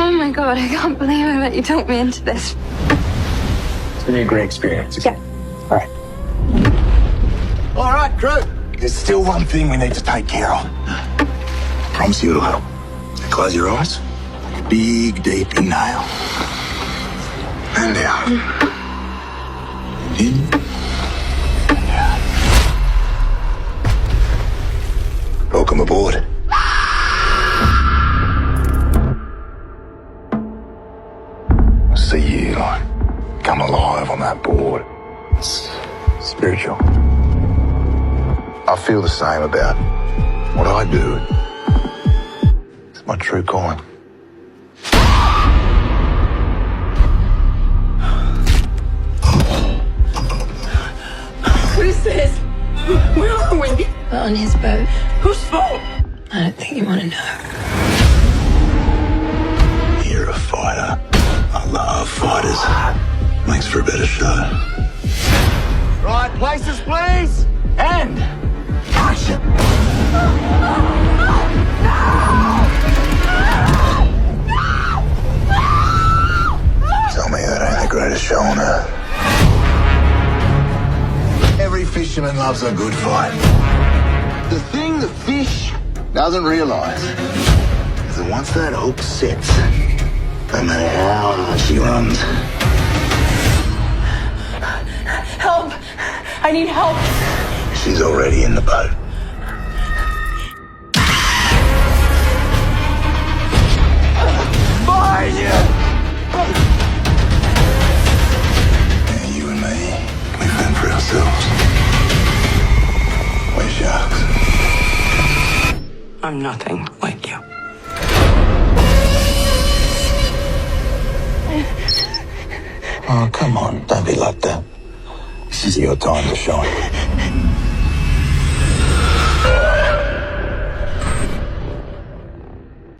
Oh my God, I can't believe I let you talk me into this. It's been a great experience. Yeah. All right. All right, crew. There's still one thing we need to take care of. I promise you it'll help. Close your eyes. Big, deep inhale. And out. In. And out. Welcome aboard. See you, like, come alive on that board. It's spiritual. I feel the same about what I do. It's my true calling. Who's this? Where are we? We're on his boat. Whose fault? I don't think you want to know. You're a fighter. I love fighters. Makes for a better show. Right, places, please. And action. Tell me that ain't the greatest show on earth. Every fisherman loves a good fight. The thing the fish doesn't realize is that once that hook sets, no matter how hard she runs, Help! I need help. she's already in the boat. Behind you! Yeah, you and me, we fend for ourselves. We're sharks. I'm nothing like you. Oh, come on, don't be like that. This is your time to shine.